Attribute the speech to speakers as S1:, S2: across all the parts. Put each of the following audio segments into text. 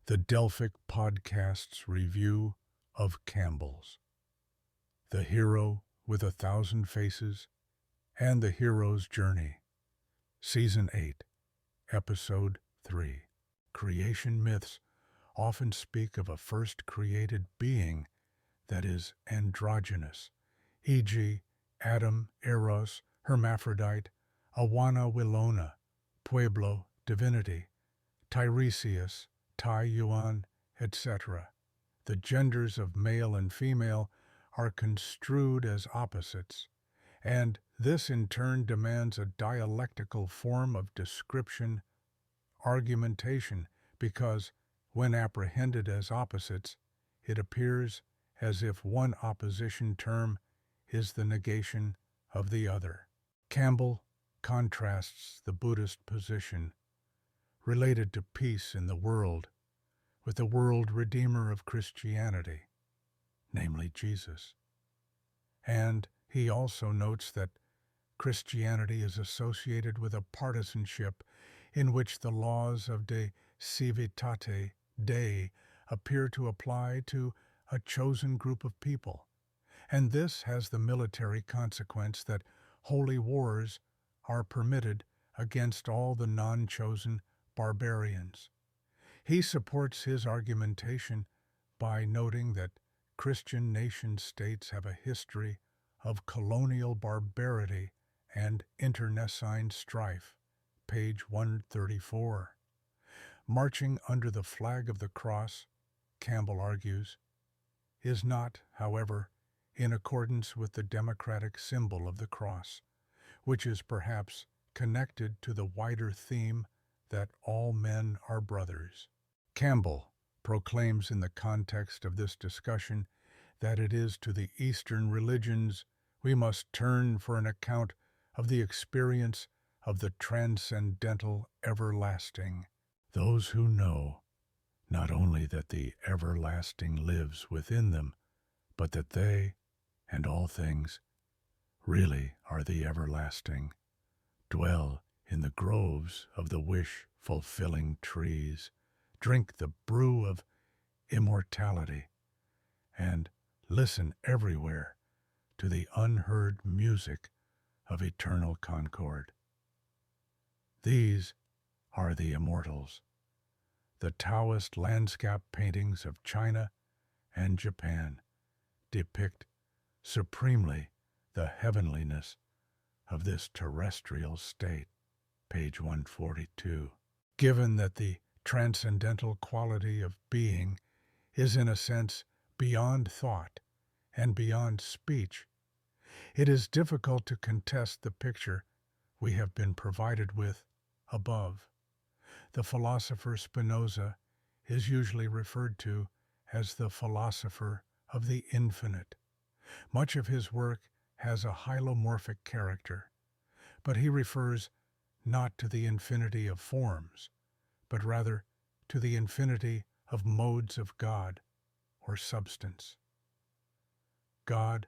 S1: the Delphic Podcast's review of Campbells, The Hero with 1,000 Faces and the Hero's Journey, Season 8, Episode 3. Creation myths often speak of a first created being that is androgynous, e.g., Adam, Eros, hermaphrodite, Awana Willona, Pueblo, divinity, Tiresias, Tai Yuan, etc. The genders of male and female are construed as opposites, and this in turn demands a dialectical form of description, argumentation, because, when apprehended as opposites, it appears as if one opposition term is the negation of the other. Campbell contrasts the Buddhist position related to peace in the world with the world redeemer of Christianity, namely Jesus. And he also notes that Christianity is associated with a partisanship in which the laws of de civitate Dei appear to apply to a chosen group of people, and this has the military consequence that holy wars are permitted against all the non-chosen barbarians. He supports his argumentation by noting that Christian nation-states have a history of colonial barbarity and internecine strife, page 134. Marching under the flag of the cross, Campbell argues, is not, however, in accordance with the democratic symbol of the cross, which is perhaps connected to the wider theme that all men are brothers. Campbell proclaims in the context of this discussion that it is to the Eastern religions we must turn for an account of the experience of the transcendental everlasting. Those who know not only that the everlasting lives within them, but that they, and all things, really are the everlasting, dwell in the groves of the wish-fulfilling trees, drink the brew of immortality, and listen everywhere to the unheard music of eternal concord. These are the immortals. The Taoist landscape paintings of China and Japan depict supremely the heavenliness of this terrestrial state, page 142. Given that the transcendental quality of being is in a sense beyond thought and beyond speech, it is difficult to contest the picture we have been provided with above. The philosopher Spinoza is usually referred to as the philosopher of the infinite. Much of his work has a hylomorphic character, but he refers not to the infinity of forms, but rather to the infinity of modes of God or substance. God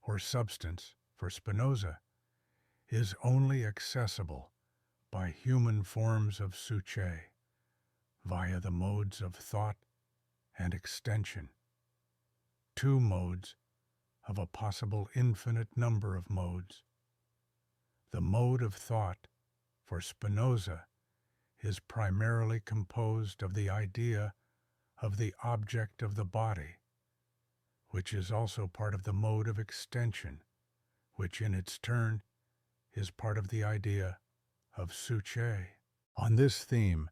S1: or substance, for Spinoza, is only accessible by human forms of suche, via the modes of thought and extension, two modes of a possible infinite number of modes. The mode of thought, for Spinoza, is primarily composed of the idea of the object of the body, which is also part of the mode of extension, which in its turn is part of the idea of suche. On this theme,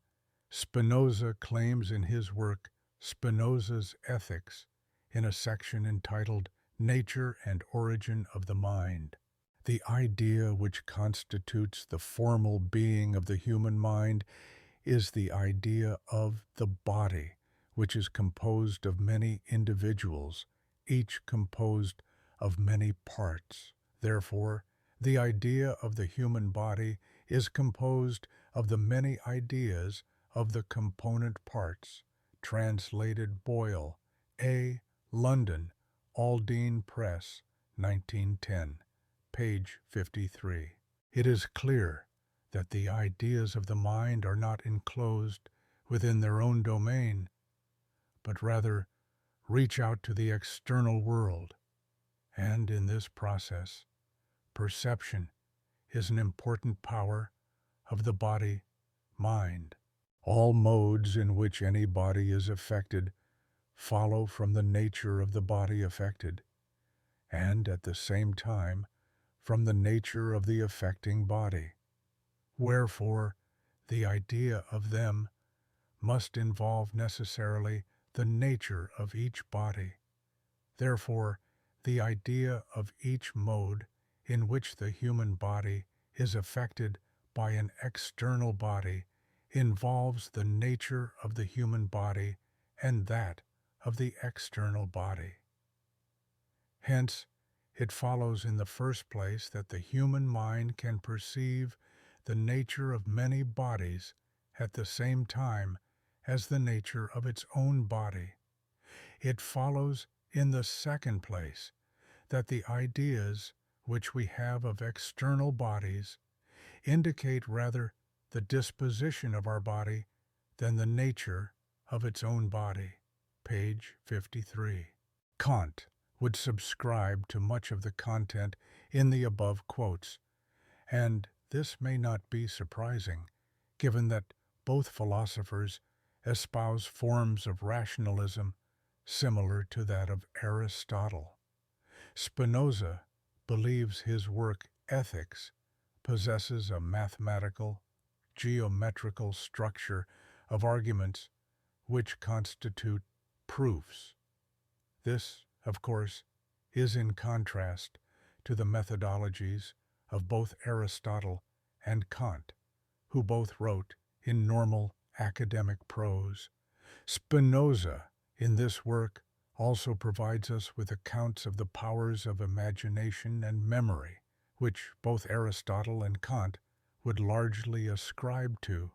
S1: Spinoza claims in his work Spinoza's Ethics, in a section entitled Nature and Origin of the Mind, the idea which constitutes the formal being of the human mind is the idea of the body, which is composed of many individuals, each composed of many parts. Therefore, the idea of the human body is composed of the many ideas of the component parts. Translated Boyle, A. London, Aldine Press, 1910, page 53. It is clear that the ideas of the mind are not enclosed within their own domain, but rather reach out to the external world. And in this process, perception is an important power of the body-mind. All modes in which any body is affected follow from the nature of the body affected, and at the same time from the nature of the affecting body. Wherefore, the idea of them must involve necessarily the nature of each body. Therefore, the idea of each mode in which the human body is affected by an external body involves the nature of the human body and that of the external body. Hence, it follows in the first place that the human mind can perceive the nature of many bodies at the same time as the nature of its own body. It follows in the second place that the ideas which we have of external bodies indicate rather the disposition of our body than the nature of its own body. Page 53. Kant would subscribe to much of the content in the above quotes, and this may not be surprising, given that both philosophers espouse forms of rationalism similar to that of Aristotle. Spinoza believes his work Ethics possesses a mathematical, geometrical structure of arguments which constitute proofs. This, of course, is in contrast to the methodologies of both Aristotle and Kant, who both wrote in normal academic prose. Spinoza, in this work, also provides us with accounts of the powers of imagination and memory, which both Aristotle and Kant would largely ascribe to.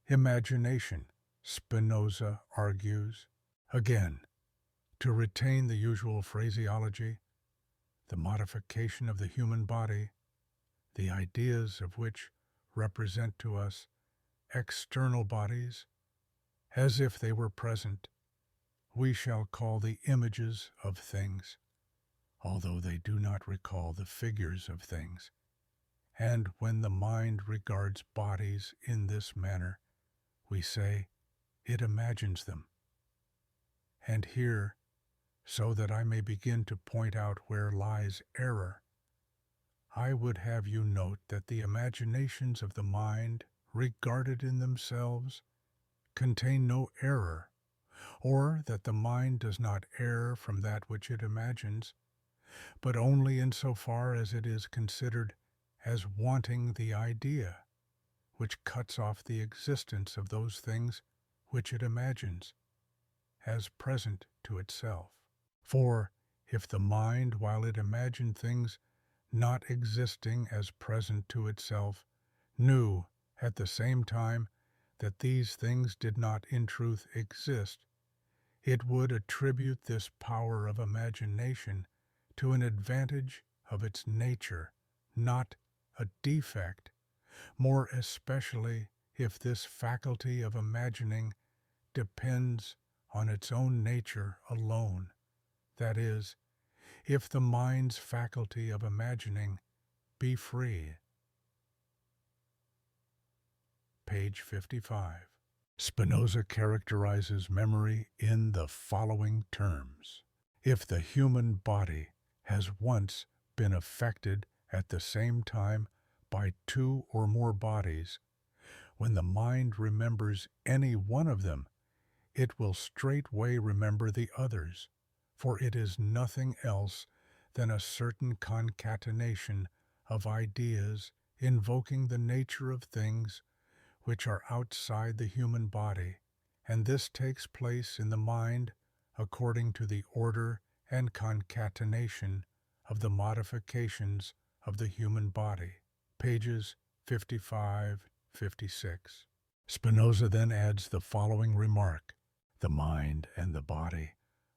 S1: Imagination, Spinoza argues, again, to retain the usual phraseology, the modification of the human body, the ideas of which represent to us external bodies, as if they were present, we shall call the images of things, although they do not recall the figures of things. And when the mind regards bodies in this manner, we say, it imagines them. And here, so that I may begin to point out where lies error, I would have you note that the imaginations of the mind, regarded in themselves, contain no error, or that the mind does not err from that which it imagines, but only in so far as it is considered as wanting the idea, which cuts off the existence of those things which it imagines, as present to itself. For if the mind, while it imagined things not existing as present to itself, knew at the same time that these things did not in truth exist, it would attribute this power of imagination to an advantage of its nature, not a defect, more especially if this faculty of imagining depends on its own nature alone. That is, if the mind's faculty of imagining be free. Page 55. Spinoza characterizes memory in the following terms. If the human body has once been affected at the same time by two or more bodies, when the mind remembers any one of them, it will straightway remember the others, for it is nothing else than a certain concatenation of ideas invoking the nature of things which are outside the human body, and this takes place in the mind according to the order and concatenation of the modifications of the human body. Pages 55, 56. Spinoza then adds the following remark: the mind and the body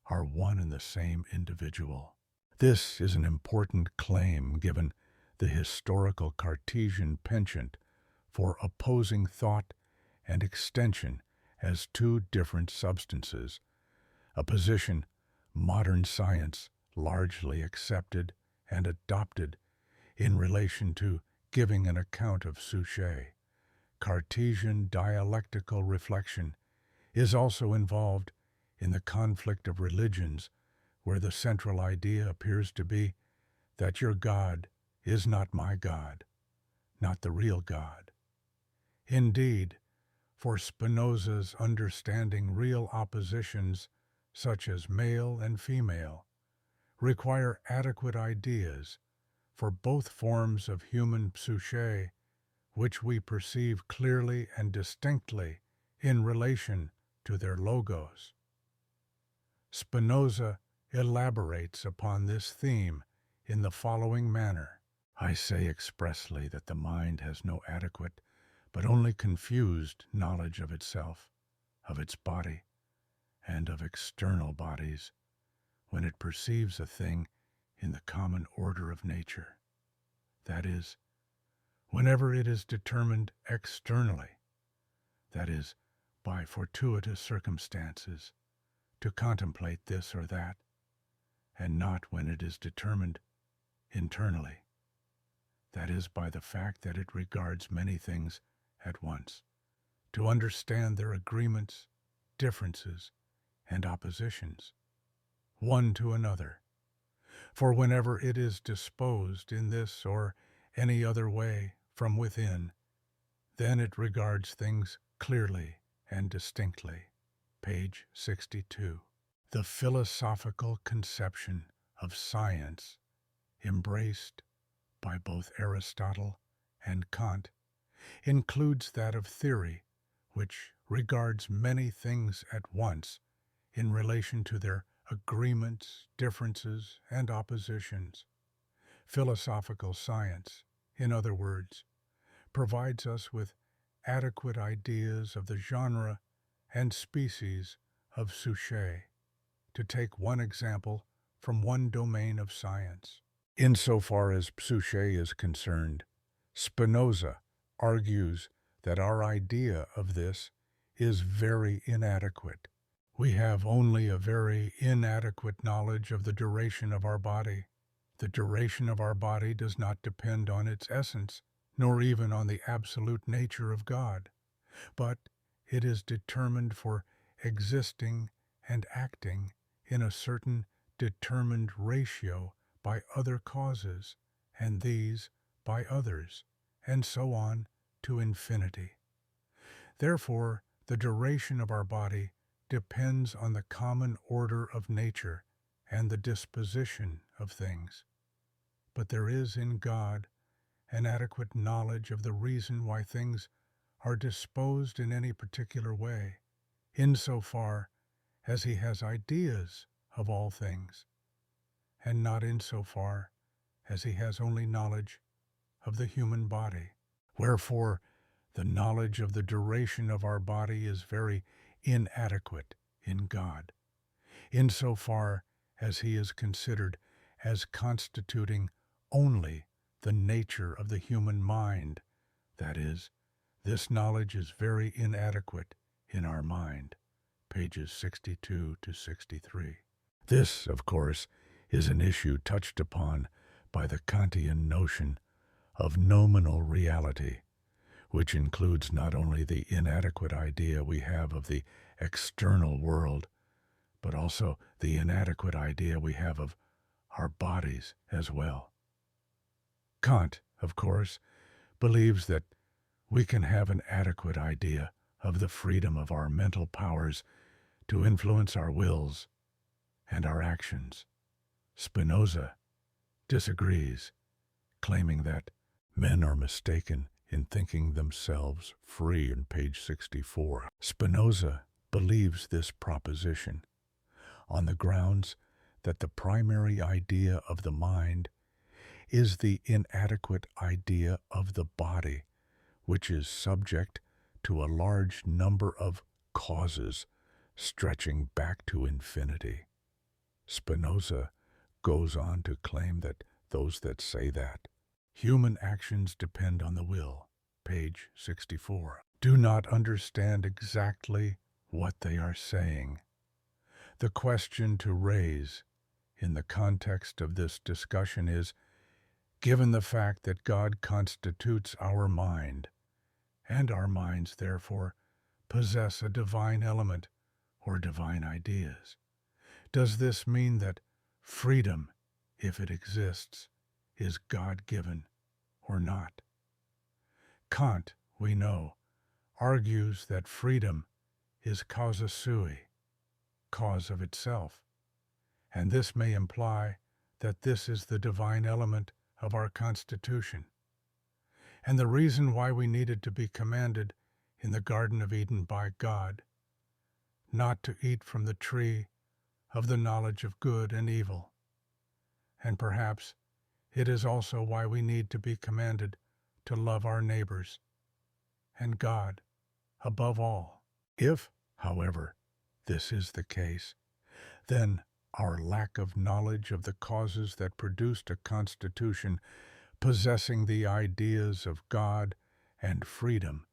S1: are one and the same individual. This is an important claim given the historical Cartesian penchant for opposing thought and extension as two different substances, a position modern science largely accepted and adopted in relation to giving an account of Suchet. Cartesian dialectical reflection is also involved in the conflict of religions, where the central idea appears to be that your God is not my God, not the real God. Indeed, for Spinoza's understanding, real oppositions, such as male and female, require adequate ideas for both forms of human psyche, which we perceive clearly and distinctly in relation to their logos. Spinoza elaborates upon this theme in the following manner. I say expressly that the mind has no adequate, but only confused knowledge of itself, of its body, and of external bodies, when it perceives a thing in the common order of nature. That is, whenever it is determined externally, that is, by fortuitous circumstances, to contemplate this or that, and not when it is determined internally, that is, by the fact that it regards many things at once, to understand their agreements, differences, and oppositions, one to another. For whenever it is disposed in this or any other way from within, then it regards things clearly and distinctly. Page 62. The philosophical conception of science, embraced by both Aristotle and Kant, includes that of theory, which regards many things at once in relation to their agreements, differences, and oppositions. Philosophical science, in other words, provides us with adequate ideas of the genre and species of Suchet, to take one example from one domain of science. Insofar as Suchet is concerned, Spinoza argues that our idea of this is very inadequate. We have only a very inadequate knowledge of the duration of our body. The duration of our body does not depend on its essence, nor even on the absolute nature of God, but it is determined for existing and acting in a certain determined ratio by other causes, and these by others, and so on to infinity. Therefore, the duration of our body depends on the common order of nature and the disposition of things. But there is in God an adequate knowledge of the reason why things are disposed in any particular way, insofar as he has ideas of all things, and not insofar as he has only knowledge of the human body. Wherefore, the knowledge of the duration of our body is very inadequate in God, insofar as he is considered as constituting only the nature of the human mind. That is, this knowledge is very inadequate in our mind. Pages 62 to 63. This, of course, is an issue touched upon by the Kantian notion of nominal reality, which includes not only the inadequate idea we have of the external world, but also the inadequate idea we have of our bodies as well. Kant, of course, believes that we can have an adequate idea of the freedom of our mental powers to influence our wills and our actions. Spinoza disagrees, claiming that men are mistaken in thinking themselves free in page 64. Spinoza believes this proposition on the grounds that the primary idea of the mind is the inadequate idea of the body, which is subject to a large number of causes stretching back to infinity. Spinoza goes on to claim that those that say that human actions depend on the will, page 64, do not understand exactly what they are saying. The question to raise in the context of this discussion is, given the fact that God constitutes our mind, and our minds, therefore, possess a divine element or divine ideas, does this mean that freedom, if it exists, is God-given or not? Kant, we know, argues that freedom is causa sui, cause of itself, and this may imply that this is the divine element of our constitution, and the reason why we needed to be commanded in the Garden of Eden by God not to eat from the tree of the knowledge of good and evil. And perhaps it is also why we need to be commanded to love our neighbors and God above all. If, however, this is the case, then our lack of knowledge of the causes that produced a constitution possessing the ideas of God and freedom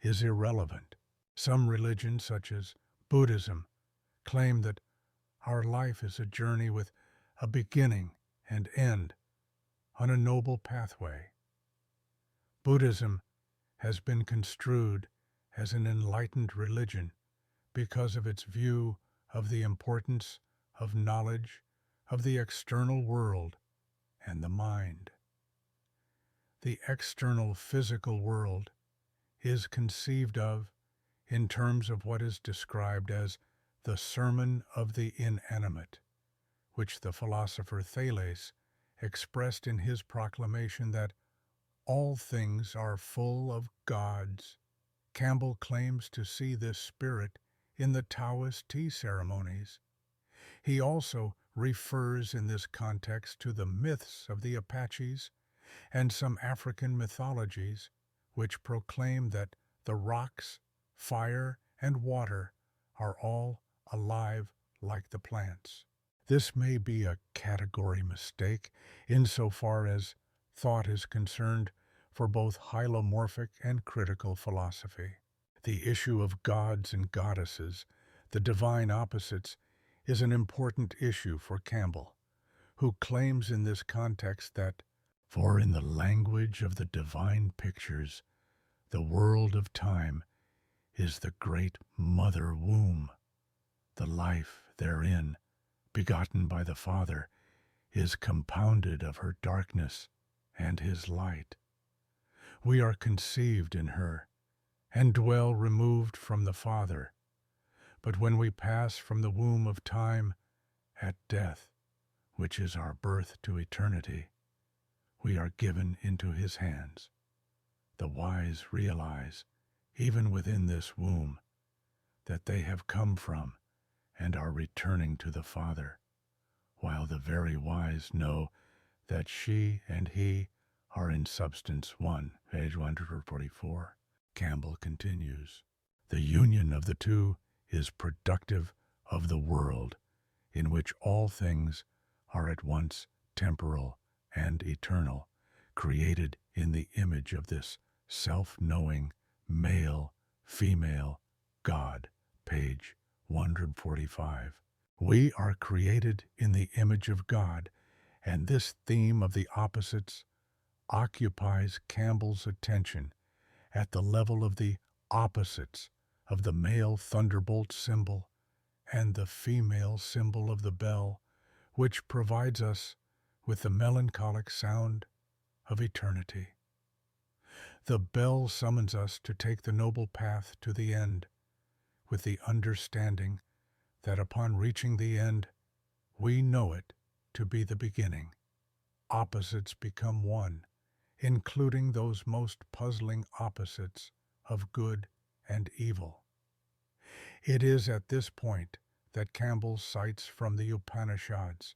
S1: is irrelevant. Some religions, such as Buddhism, claim that our life is a journey with a beginning and end on a noble pathway. Buddhism has been construed as an enlightened religion because of its view of the importance of knowledge of the external world and the mind. The external physical world is conceived of in terms of what is described as the sermon of the inanimate, which the philosopher Thales expressed in his proclamation that all things are full of gods. Campbell claims to see this spirit in the Taoist tea ceremonies. He also refers in this context to the myths of the Apaches and some African mythologies, which proclaim that the rocks, fire, and water are all alive like the plants. This may be a category mistake insofar as thought is concerned for both hylomorphic and critical philosophy. The issue of gods and goddesses, the divine opposites, is an important issue for Campbell, who claims in this context that, for in the language of the divine pictures, the world of time is the great mother womb. The life therein, begotten by the Father, is compounded of her darkness and his light. We are conceived in her, and dwell removed from the Father. But when we pass from the womb of time at death, which is our birth to eternity, we are given into his hands. The wise realize, even within this womb, that they have come from and are returning to the Father, while the very wise know that she and he are in substance one. Page 144. Campbell continues, the union of the two is productive of the world, in which all things are at once temporal and eternal, created in the image of this self-knowing male, female God. Page 145. We are created in the image of God, and this theme of the opposites occupies Campbell's attention at the level of the opposites of the male thunderbolt symbol and the female symbol of the bell, which provides us with the melancholic sound of eternity. The bell summons us to take the noble path to the end, with the understanding that upon reaching the end, we know it to be the beginning. Opposites become one, including those most puzzling opposites of good and evil. It is at this point that Campbell cites from the Upanishads,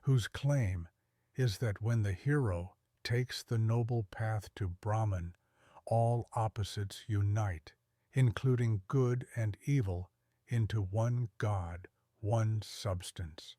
S1: whose claim is that when the hero takes the noble path to Brahman, all opposites unite, including good and evil, into one God, one substance.